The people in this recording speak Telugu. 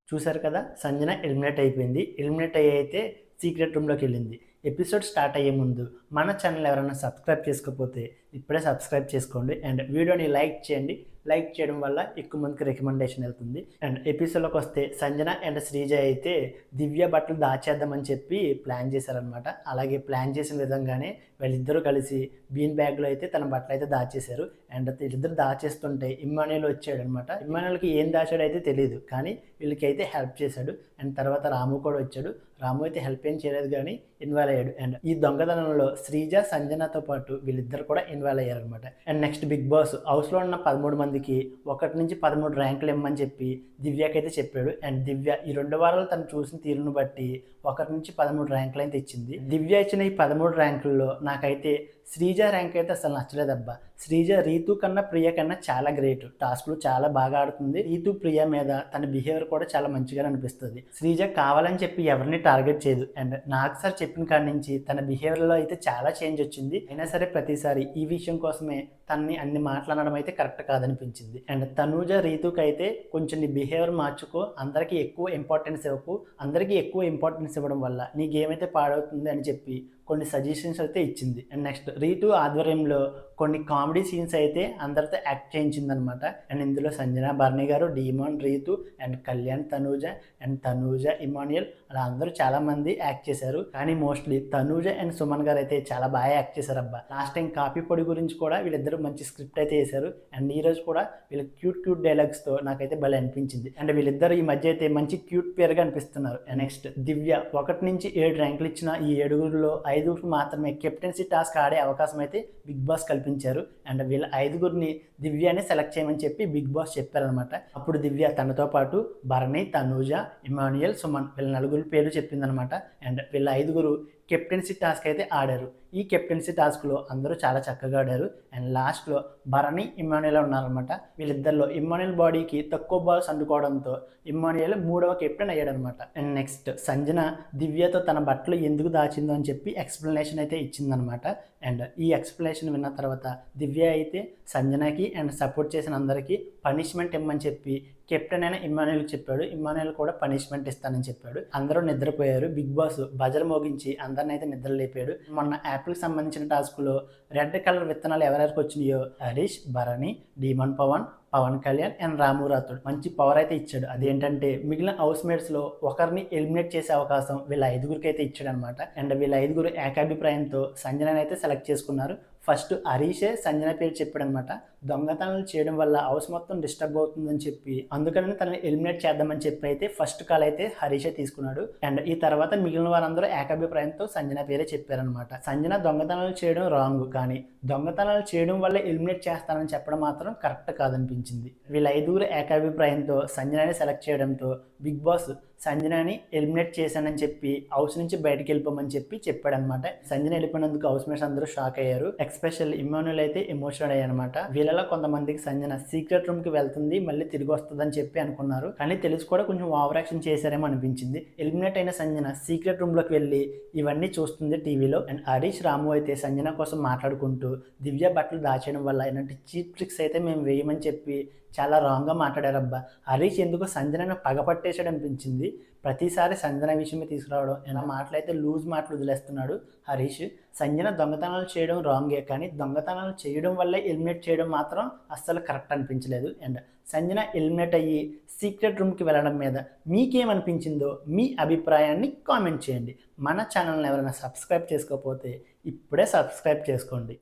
చూసారు కదా! సంజన ఎలిమినేట్ అయిపోయింది. ఎలిమినేట్ అయితే సీక్రెట్ రూమ్‌లోకెళ్ళింది. ఎపిసోడ్ స్టార్ట్ అయ్యే ముందు మన ఛానల్ ఎవరైనా సబ్స్క్రైబ్ చేసుకోకపోతే ఇప్పుడే సబ్స్క్రైబ్ చేసుకోండి. అండ్ వీడియోని లైక్ చేయండి. లైక్ చేయడం వల్ల ఎక్కువ మందికి రికమెండేషన్ వెళ్తుంది. అండ్ ఎపిసోడ్‌లోకి వస్తే సంజన అండ్ శ్రీజ అయితే దివ్య బట్టలు దాచేద్దామని చెప్పి ప్లాన్ చేశారనమాట. అలాగే ప్లాన్ చేసిన విధంగానే వీళ్ళిద్దరూ కలిసి బీన్ బ్యాగ్‌లో అయితే తన బట్టలైతే దాచేశారు. అండ్ వీళ్ళిద్దరు దాచేస్తుంటే ఇమ్మాన్యుయల్ వచ్చాడనమాట. ఇమ్మాన్యుయల్‌కి ఏం దాచాడో తెలీదు. కానీ వీళ్ళకైతే హెల్ప్ చేశాడు. అండ్ తర్వాత రాము కూడా వచ్చాడు. రాము అయితే హెల్ప్ ఏం చేయలేదు కానీ ఇన్వాల్వ్ అయ్యాడు. అండ్ ఈ దొంగతనంలో శ్రీజ, సంజనతో పాటు వీళ్ళిద్దరు కూడా ఇన్వాల్వ్ అయ్యారనమాట. అండ్ నెక్స్ట్ బిగ్ బాస్ హౌస్‌లో ఉన్న 13 మందికి 1 నుంచి 13 ర్యాంకులు ఇమ్మని చెప్పి దివ్యకైతే చెప్పాడు. అండ్ దివ్య ఈ 2 వారాలు తను చూసిన తీరును బట్టి 1 నుంచి 13 ర్యాంకులు అయితే ఇచ్చింది. దివ్య ఇచ్చిన ఈ 13 ర్యాంకుల్లో నాకైతే శ్రీజ ర్యాంక్ అయితే అసలు నచ్చలేదబ్బా. శ్రీజ రీతు కన్నా ప్రియ కన్నా చాలా గ్రేట్. టాస్క్లు చాలా బాగా ఆడుతుంది. రీతు ప్రియ మీద తన బిహేవియర్ కూడా చాలా మంచిగా అనిపిస్తుంది. శ్రీజ కావాలని చెప్పి ఎవరిని టార్గెట్ చేయదు. అండ్ నాకు సార్ చెప్పిన కాడి నుంచి తన బిహేవియర్లో అయితే చాలా చేంజ్ వచ్చింది. అయినా సరే ప్రతిసారి ఈ విషయం కోసమే తనని అన్ని మాట్లాడడం అయితే కరెక్ట్ కాదనిపించింది. అండ్ తనూజ రీతుకి అయితే కొంచెం నీ బిహేవియర్ మార్చుకో, అందరికీ ఎక్కువ ఇంపార్టెన్స్ ఇవ్వకు, అందరికీ ఎక్కువ ఇంపార్టెన్స్ ఇవ్వడం వల్ల నీ గేమ్ అయితే పాడవుతుంది అని చెప్పి కొన్ని సజెషన్స్ అయితే ఇచ్చింది. అండ్ నెక్స్ట్ రీతు ఆధ్వర్యంలో కొన్ని కామెడీ సీన్స్ అయితే అందరితో యాక్ట్ చేయించిందనమాట. అండ్ ఇందులో సంజన, భరణి గారు, డీమాన్, రీతు అండ్ కళ్యాణ్, తనూజ, ఇమాన్యుయల్ అలా అందరూ చాలా మంది యాక్ట్ చేశారు. కానీ మోస్ట్లీ తనూజ అండ్ సుమన్ గారు అయితే చాలా బాగా యాక్ట్ చేశారు అబ్బా. లాస్ట్ టైం కాపీ పొడి గురించి కూడా వీళ్ళిద్దరూ మంచి స్క్రిప్ట్ అయితే వేశారు. అండ్ ఈ రోజు కూడా వీళ్ళ క్యూట్ డైలాగ్స్తో నాకైతే భలే అనిపించింది. అండ్ వీళ్ళిద్దరు ఈ మధ్య అయితే మంచి క్యూట్ పేరుగా అనిపిస్తున్నారు. అండ్ నెక్స్ట్ దివ్య 1 నుంచి 7 ర్యాంకులు ఇచ్చిన ఈ 7గురిలో 5 మాత్రమే కెప్టెన్సీ టాస్క్ ఆడే అవకాశం అయితే బిగ్ బాస్ కల్పించారు. అండ్ వీళ్ళ 5గురిని దివ్యని సెలెక్ట్ చేయమని చెప్పి బిగ్ బాస్ చెప్పారనమాట. అప్పుడు దివ్య తనతో పాటు భరణి, తనూజ, ఇమాన్యుయల్, సుమన్ వీళ్ళ 4 పేర్లు చెప్పిందనమాట. అండ్ వీళ్ళ 5గురు కెప్టెన్సీ టాస్క్ అయితే ఆడారు. ఈ కెప్టెన్సీ టాస్క్లో అందరూ చాలా చక్కగా ఆడారు. అండ్ లాస్ట్లో భరణి, ఇమ్మాన్యుయల్ ఉన్నారనమాట. వీళ్ళిద్దరిలో ఇమ్మాన్యుయల్ బాడీకి తక్కువ బాల్స్ అందుకోవడంతో ఇమ్మాన్యుయల్ 3వ కెప్టెన్ అయ్యాడనమాట. అండ్ నెక్స్ట్ సంజన దివ్యతో తన బట్టలు ఎందుకు దాచిందో అని చెప్పి ఎక్స్ప్లెనేషన్ అయితే ఇచ్చిందనమాట. అండ్ ఈ ఎక్స్ప్లెనేషన్ విన్న తర్వాత దివ్య అయితే సంజనకి అండ్ సపోర్ట్ చేసిన అందరికీ పనిష్మెంట్ ఇమ్మని చెప్పి కెప్టెన్ అయిన ఇమ్మాన్యుయల్కి చెప్పాడు. ఇమ్మాన్యుయల్ కూడా పనిష్మెంట్ ఇస్తానని చెప్పాడు. అందరూ నిద్రపోయారు. బిగ్ బాస్ బజర్ మోగించి అందరిని అయితే నిద్ర లేపాడు. మొన్న యాపిల్కి సంబంధించిన టాస్క్లో రెడ్ కలర్ విత్తనాలు ఎవరెవరికి వచ్చినాయో హరీష్, భరణి, డీమన్ పవన్ కళ్యాణ్ అండ్ రాము రాథోడ్ మంచి పవర్ అయితే ఇచ్చాడు. అదేంటంటే మిగిలిన హౌస్ మేట్స్లో ఒకరిని ఎలిమినేట్ చేసే అవకాశం వీళ్ళ 5గురికి అయితే ఇచ్చాడు అనమాట. అండ్ వీళ్ళ 5గురు ఏకాభిప్రాయంతో సంజనని అయితే సెలెక్ట్ చేసుకున్నారు. ఫస్ట్ హరీషే సంజన పేరు చెప్పాడనమాట. దొంగతనాలు చేయడం వల్ల హౌస్ మొత్తం డిస్టర్బ్ అవుతుందని చెప్పి అందుకని తనని ఎలిమినేట్ చేద్దామని చెప్పి అయితే ఫస్ట్ కాల్ అయితే హరీషే తీసుకున్నాడు. అండ్ ఈ తర్వాత మిగిలిన వారందరూ ఏకాభిప్రాయంతో సంజన పేరే చెప్పారనమాట. సంజన దొంగతనాలు చేయడం రాంగ్, కానీ దొంగతనాలు చేయడం వల్ల ఎలిమినేట్ చేస్తానని చెప్పడం మాత్రం కరెక్ట్ కాదనిపించింది. వీళ్ళ 5గురు ఏకాభిప్రాయంతో సంజనని సెలెక్ట్ చేయడంతో బిగ్ బాస్ సంజనని ఎలిమినేట్ చేశానని చెప్పి హౌస్ నుంచి బయటకు వెళ్ళిపోమని చెప్పి చెప్పాడనమాట. సంజన వెళ్ళిపోయినందుకు హౌస్ మేట్స్ అందరూ షాక్ అయ్యారు. ఎస్పెషల్ ఇమ్మాన్యుయల్ అయితే ఎమోషనల్ అయ్యారనమాట. వీళ్ళలో కొంతమందికి సంజన సీక్రెట్ రూమ్ కి వెళ్తుంది, మళ్ళీ తిరిగి వస్తుందని చెప్పి అనుకున్నారు. కానీ తెలిసి కూడా కొంచెం ఓవర్ యాక్షన్ చేశారేమో అనిపించింది. ఎలిమినేట్ అయిన సంజన సీక్రెట్ రూమ్ లోకి వెళ్ళి ఇవన్నీ చూస్తుంది టీవీలో. అండ్ హరీష్, రాము అయితే సంజన కోసం మాట్లాడుకుంటూ దివ్య బట్టలు దాచేయడం వల్ల ఇలాంటి చీప్ ట్రిక్స్ అయితే మేము వేయమని చెప్పి చాలా రాంగ్గా మాట్లాడారబ్బా. హరీష్ ఎందుకో సంజనను పగపట్టేసాడు అనిపించింది. ప్రతిసారి సంజన విషయమే తీసుకురావడం, ఇలా మాటలైతే లూజ్ మాటలు వదిలేస్తున్నాడు హరీష్. సంజన దొంగతనాలు చేయడం రాంగే, కానీ దొంగతనాలు చేయడం వల్లే ఎలిమినేట్ చేయడం మాత్రం అస్సలు కరెక్ట్ అనిపించలేదు. అండ్ సంజన ఎలిమినేట్ అయ్యి సీక్రెట్ రూమ్కి వెళ్ళడం మీద మీకేమనిపించిందో మీ అభిప్రాయాన్ని కామెంట్ చేయండి. మన ఛానల్ని ఎవరైనా సబ్స్క్రైబ్ చేసుకోకపోతే ఇప్పుడే సబ్స్క్రైబ్ చేసుకోండి.